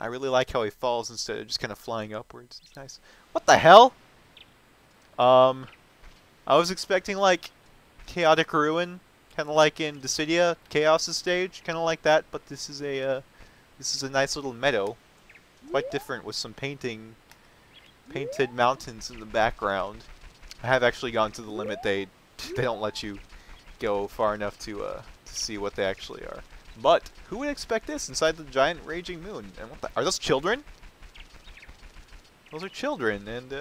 I really like how he falls instead of just kind of flying upwards. It's nice. What the hell? Um, I was expecting like chaotic ruin, kind of like in Dissidia, Chaos' stage, kind of like that. But this is a nice little meadow, quite different with some painted mountains in the background. I have actually gone to the limit. They don't let you go far enough to see what they actually are. But who would expect this inside the giant raging moon? And what the, are those children? Those are children, and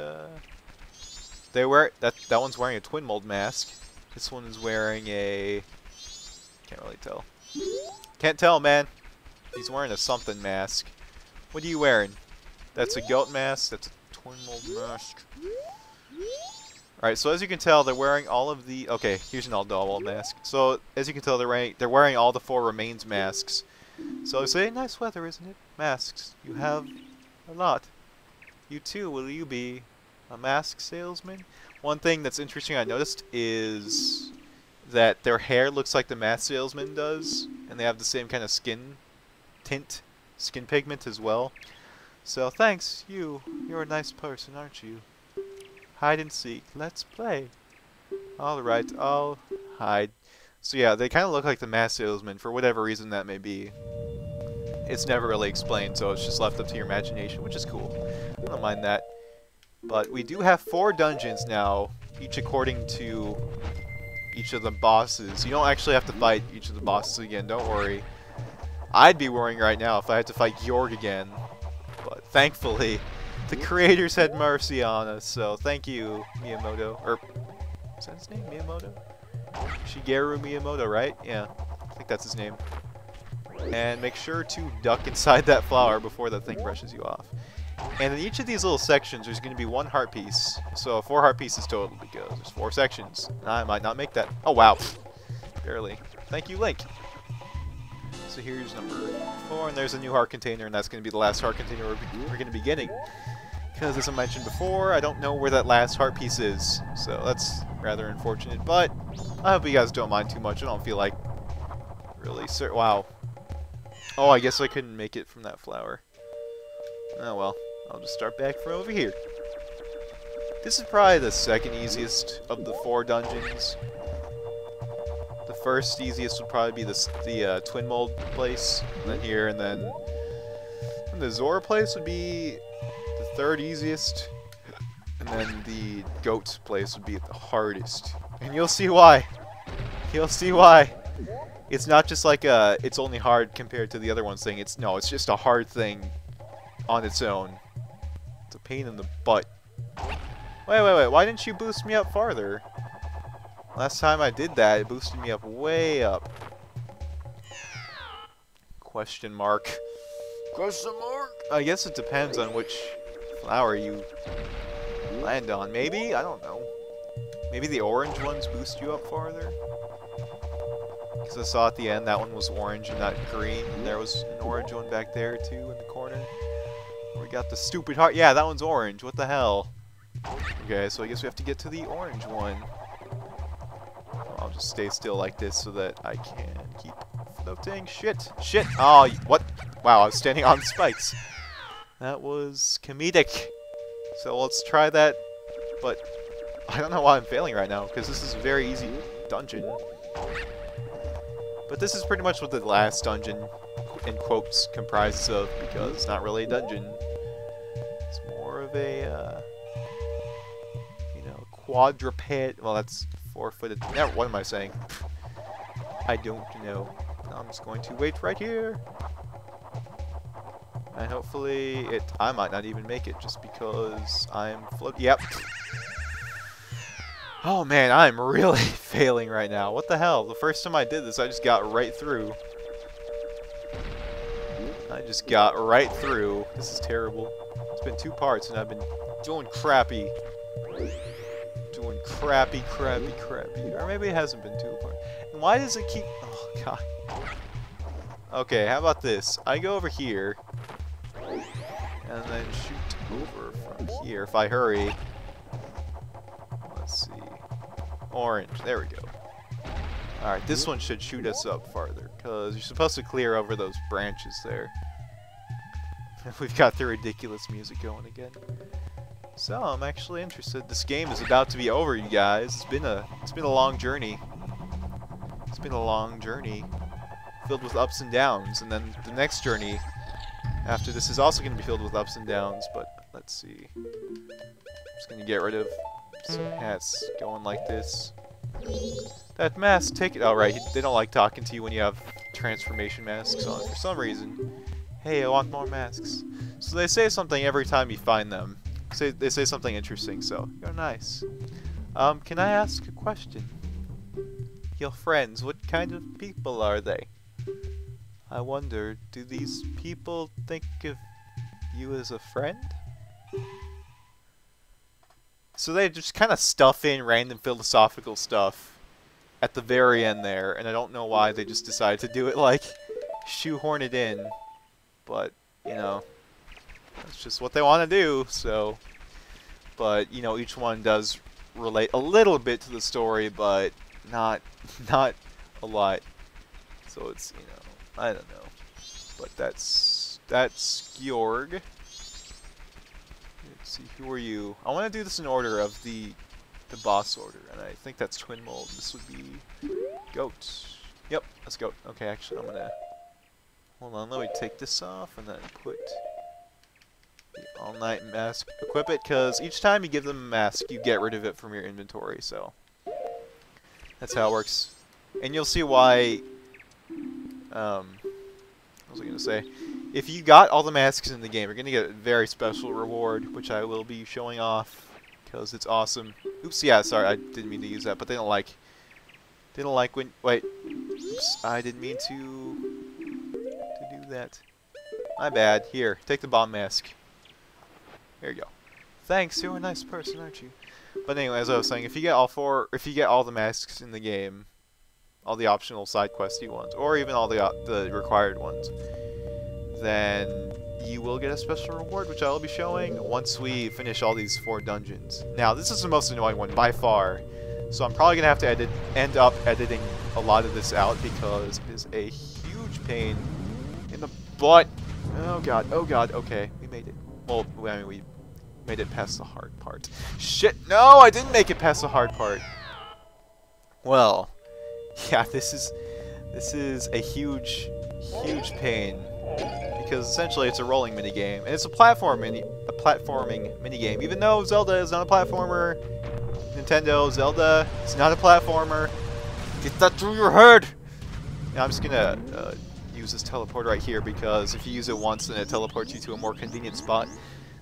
they wear that one's wearing a twin mold mask. This one is wearing a can't really tell. Can't tell, man. He's wearing a something mask. What are you wearing? That's a goat mask. That's a twin mold mask. Alright, so as you can tell, they're wearing all of the... Okay, here's an all-double mask. So, as you can tell, they're wearing all the 4 remains masks. So I say, nice weather, isn't it? Masks. You have a lot. You too, will you be a mask salesman? One thing that's interesting I noticed is that their hair looks like the mask salesman does. And they have the same kind of skin pigment as well. So, thanks, you're a nice person, aren't you? Hide and seek. Let's play. Alright, I'll hide. So yeah, they kind of look like the mask salesman for whatever reason that may be. It's never really explained, so it's just left up to your imagination, which is cool. I don't mind that. But we do have 4 dungeons now, each according to each of the bosses. You don't actually have to fight each of the bosses again, don't worry. I'd be worrying right now if I had to fight Yorg again. But thankfully, the creators had mercy on us, so thank you, Miyamoto. Or, is that his name? Miyamoto? Shigeru Miyamoto, right? Yeah, I think that's his name. And make sure to duck inside that flower before that thing brushes you off. And in each of these little sections, there's going to be 1 heart piece. So 4 heart pieces total because there's 4 sections. And I might not make that. Oh, wow. Barely. Thank you, Link. So here's number 4, and there's a new heart container, and that's going to be the last heart container we're going to be getting. Because, as I mentioned before, I don't know where that last heart piece is. So that's rather unfortunate, but I hope you guys don't mind too much. I don't feel like really... Wow. Oh, I guess I couldn't make it from that flower. Oh well. I'll just start back from over here. This is probably the second easiest of the 4 dungeons. The first easiest would probably be the twin mold place, and then here, and then the Zora place would be the 3rd easiest, and then the goat place would be the hardest. And you'll see why. You'll see why. It's not just like it's only hard compared to the other ones thing. It's just a hard thing on its own. It's a pain in the butt. Wait. Why didn't you boost me up farther? Last time I did that, it boosted me up way up. Question mark. Question mark? I guess it depends on which flower you land on. Maybe? I don't know. Maybe the orange ones boost you up farther? Because I saw at the end that one was orange and not green. And there was an orange one back there too in the corner. We got the stupid heart. Yeah, that one's orange. What the hell? Okay, so I guess we have to get to the orange one. I'll just stay still like this so that I can keep floating. Shit! Shit! Oh, what? Wow, I was standing on spikes. That was comedic. So let's try that, but I don't know why I'm failing right now, because this is a very easy dungeon. But this is pretty much what the last dungeon, in quotes, comprises of, because it's not really a dungeon. It's more of a, you know, quadruped. Well, that's 4-footed. Yeah, what am I saying? I don't know. I'm just going to wait right here. And hopefully I might not even make it just because I'm floating. Yep. Oh man, I'm really failing right now. What the hell? The first time I did this, I just got right through. I just got right through. This is terrible. It's been 2 parts and I've been doing crappy. Doing crappy. Or maybe it hasn't been 2 parts. And why does it keep... Oh god. Okay, how about this? I go over here. And then shoot over from here if I hurry. Let's see. Orange. There we go. Alright, this one should shoot us up farther, because you're supposed to clear over those branches there. We've got the ridiculous music going again. So I'm actually interested. This game is about to be over, you guys. It's been a long journey. It's been a long journey, filled with ups and downs, and then the next journey after this is also going to be filled with ups and downs. But let's see. I'm just going to get rid of some hats going like this. That mask, take it. Oh, right. They don't like talking to you when you have transformation masks on for some reason. Hey, I want more masks. So they say something every time you find them. They say something interesting, so you're nice. Can I ask a question? Your friends, what kind of people are they? I wonder, do these people think of you as a friend? So they just kind of stuff in random philosophical stuff at the very end there, and I don't know why they just decided to do it, like, shoehorn it in. But, you know, that's just what they want to do, so. But, you know, each one does relate a little bit to the story, but not a lot. So it's, you know, I don't know. But that's Georg. Let's see, who are you? I want to do this in order of the boss order, and I think that's Twin Mold. This would be Goat. Yep, that's Goat. Okay, actually, I'm gonna hold on. Let me take this off and then put the all-night mask. Equip it, because each time you give them a mask, you get rid of it from your inventory. So that's how it works, and you'll see why. What was I gonna say? If you got all the masks in the game, you're gonna get a very special reward, which I will be showing off because it's awesome. Oops, yeah, sorry, I didn't mean to use that, but they don't like when. Wait, oops, I didn't mean to do that. My bad. Here, take the bomb mask. There you go. Thanks, you're a nice person, aren't you? But anyway, as I was saying, if you get all the masks in the game, all the optional side questy ones, or even all the required ones, then you will get a special reward, which I will be showing once we finish all these 4 dungeons. Now, this is the most annoying one by far, so I'm probably gonna have to end up editing a lot of this out because it is a huge pain in the butt. Oh god, okay, we made it. Well, I mean, we made it past the hard part. Shit, no, I didn't make it past the hard part. Well, yeah, this is a huge pain because essentially it's a rolling minigame, and it's a platforming minigame. Even though Zelda is not a platformer, Nintendo, Zelda, it's not a platformer. Get that through your head! Now I'm just gonna use this teleport right here because if you use it once, then it teleports you to a more convenient spot.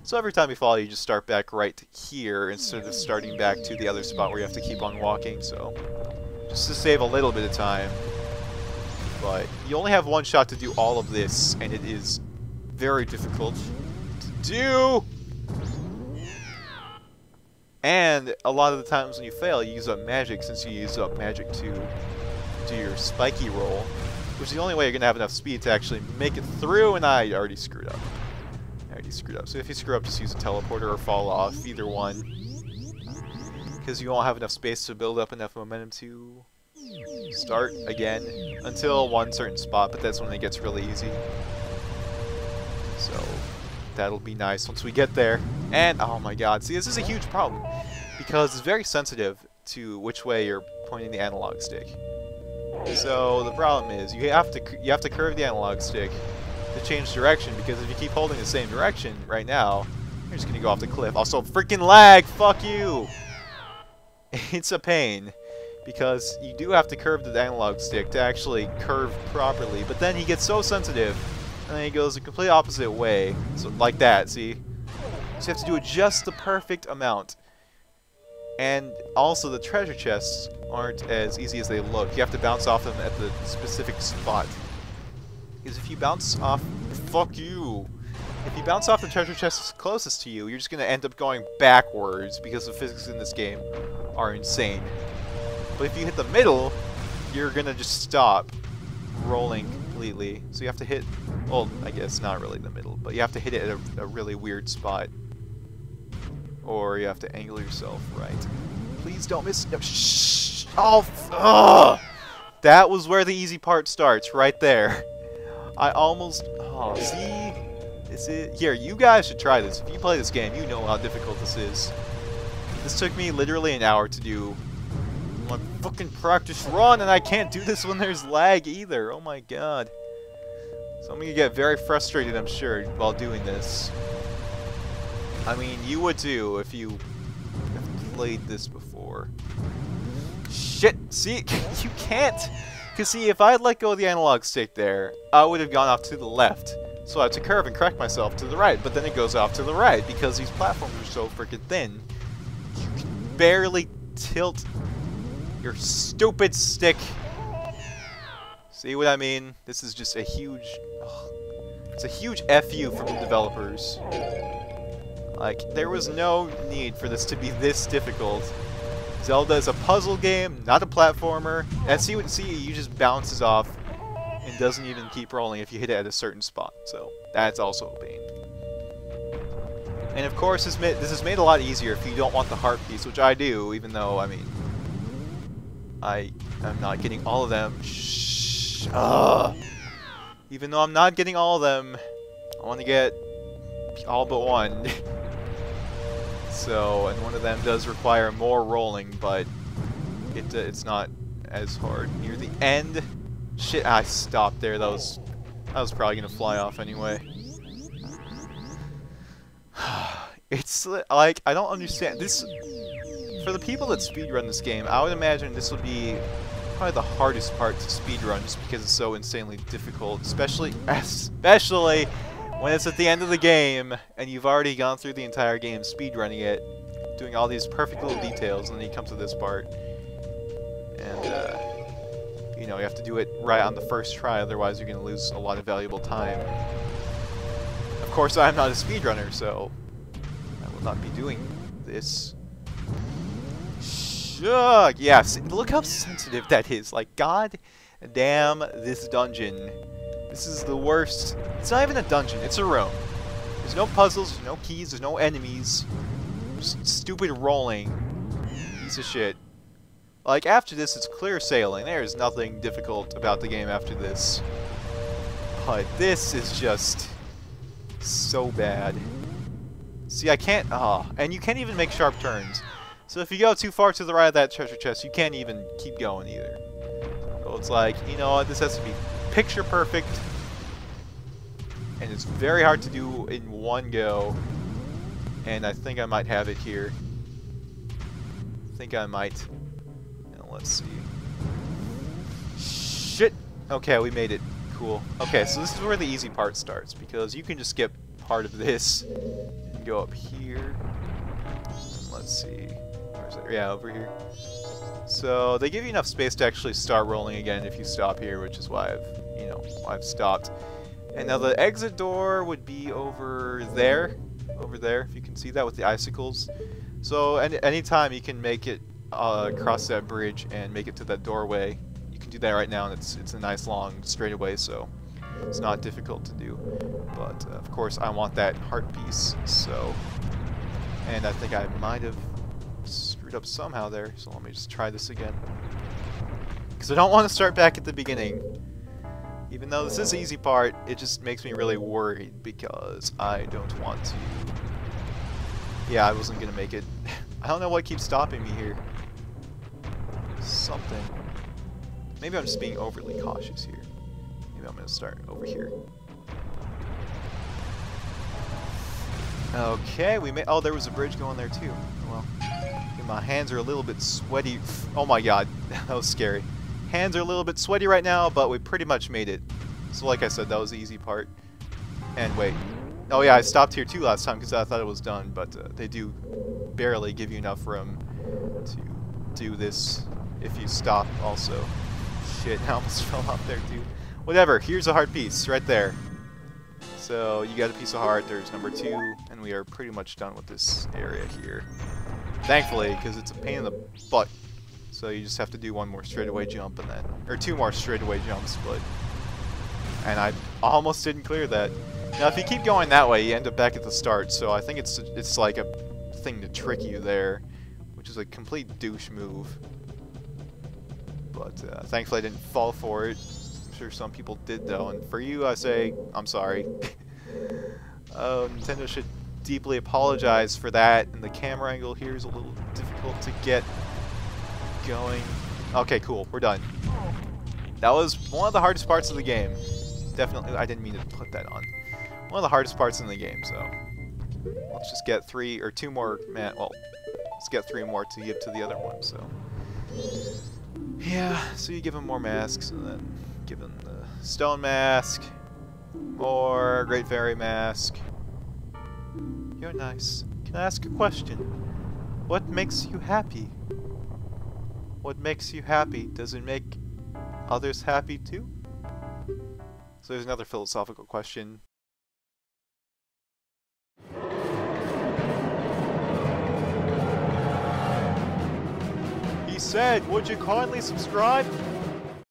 So every time you fall, you just start back right here instead of starting back to the other spot where you have to keep on walking. So just to save a little bit of time. But you only have one shot to do all of this, and it is very difficult to do. And a lot of the times when you fail, you use up magic, since you use up magic to do your spiky roll, which is the only way you're going to have enough speed to actually make it through, and I already screwed up. So if you screw up, just use a teleporter or fall off, either one. Because you won't have enough space to build up enough momentum to start again until one certain spot, but that's when it gets really easy. So that'll be nice once we get there. And oh my god, see, this is a huge problem because it's very sensitive to which way you're pointing the analog stick. So the problem is you have to curve the analog stick to change direction, because if you keep holding the same direction right now, you're just gonna go off the cliff. Also, freaking lag! Fuck you! It's a pain, because you do have to curve the analog stick to actually curve properly, but then he gets so sensitive, and then he goes the complete opposite way. So, like that, see? So you have to do it just the perfect amount. And also, the treasure chests aren't as easy as they look. You have to bounce off them at the specific spot. Because if you bounce off... Fuck you! If you bounce off the treasure chest closest to you, you're just going to end up going backwards, because the physics in this game are insane. But if you hit the middle, you're going to just stop rolling completely. So you have to hit... Well, I guess not really the middle, but you have to hit it at a really weird spot. Or you have to angle yourself right. Please don't miss... No, shh! Oh, ugh! That was where the easy part starts, right there. I almost... Oh, see? This is here. You guys should try this. If you play this game, you know how difficult this is. This took me literally an hour to do my fucking practice run, and I can't do this when there's lag either. Oh my god. So I'm gonna get very frustrated, I'm sure, while doing this. I mean, you would too if you have played this before. Shit! See, you can't. Cause see, if I had let go of the analog stick there, I would have gone off to the left. So I have to curve and correct myself to the right, but then it goes off to the right because these platforms are so freaking thin. You can barely tilt your stupid stick. See what I mean? This is just a huge... it's a huge FU from the developers. Like, there was no need for this to be this difficult. Zelda is a puzzle game, not a platformer. And see, it just bounces off and doesn't even keep rolling if you hit it at a certain spot. So, that's also a pain. And of course, this is made a lot easier if you don't want the heart piece, which I do, even though, I mean, I am not getting all of them. Shh. Even though I'm not getting all of them, I want to get all but one. So, and one of them does require more rolling, but it's not as hard. Near the end, shit, I stopped there. That was probably gonna fly off anyway. It's like, I don't understand this. For the people that speedrun this game, I would imagine this would be probably the hardest part to speedrun, just because it's so insanely difficult, especially when it's at the end of the game and you've already gone through the entire game speedrunning it, doing all these perfect little details, and then you come to this part, and you know, you have to do it right on the first try, otherwise you're going to lose a lot of valuable time. Of course, I'm not a speedrunner, so I will not be doing this. Yes, look how sensitive that is. Like, god damn this dungeon. This is the worst. It's not even a dungeon, it's a room. There's no puzzles, there's no keys, there's no enemies. Just stupid rolling. Piece of shit. Like, after this, it's clear sailing. There's nothing difficult about the game after this. But this is just so bad. See, I can't... and you can't even make sharp turns. So if you go too far to the right of that treasure chest, you can't even keep going either. So it's like, you know what, this has to be picture perfect. And it's very hard to do in one go. And I think I might have it here. I think I might. And let's see. Shit! Okay, we made it. Cool. Okay, so this is where the easy part starts, because you can just skip part of this and go up here. And let's see. Where's it? Yeah, over here. So they give you enough space to actually start rolling again if you stop here, which is why I've stopped. And now the exit door would be over there, if you can see that with the icicles. So anytime you can make it across that bridge and make it to that doorway, you can do that right now, and it's a nice long straightaway, so it's not difficult to do. But of course, I want that heart piece. So, and I think I might have screwed up somehow there. So let me just try this again, because I don't want to start back at the beginning. Even though this is the easy part, it just makes me really worried because I don't want to... Yeah, I wasn't going to make it. I don't know what keeps stopping me here. Something. Maybe I'm just being overly cautious here. Maybe I'm going to start over here. Okay, we made... Oh, there was a bridge going there too. Well, my hands are a little bit sweaty. Oh my god, that was scary. Hands are a little bit sweaty right now, but we pretty much made it. So like I said, that was the easy part. And wait. Oh yeah, I stopped here too last time because I thought it was done, but they do barely give you enough room to do this if you stop also. Shit, I almost fell off there too. Whatever, here's a heart piece right there. So you got a piece of heart, there's number 2, and we are pretty much done with this area here. Thankfully, because it's a pain in the butt. So you just have to do one more straightaway jump and then, or 2 more straightaway jumps, but, and I almost didn't clear that. Now if you keep going that way, you end up back at the start, so I think it's like a thing to trick you there, which is a complete douche move. But thankfully I didn't fall for it. I'm sure some people did though, and for you I say, I'm sorry. Nintendo should deeply apologize for that, and the camera angle here is a little difficult to get going. Okay, cool, we're done. That was one of the hardest parts of the game. Definitely, I didn't mean to put that on. One of the hardest parts in the game, so let's just get 3 or 2 more, well, let's get 3 more to give to the other one, so. Yeah, so you give him more masks, and then give him the stone mask, more Great Fairy mask. You're nice. Can I ask a question? What makes you happy? What makes you happy? Does it make others happy too? So there's another philosophical question. He said, would you kindly subscribe?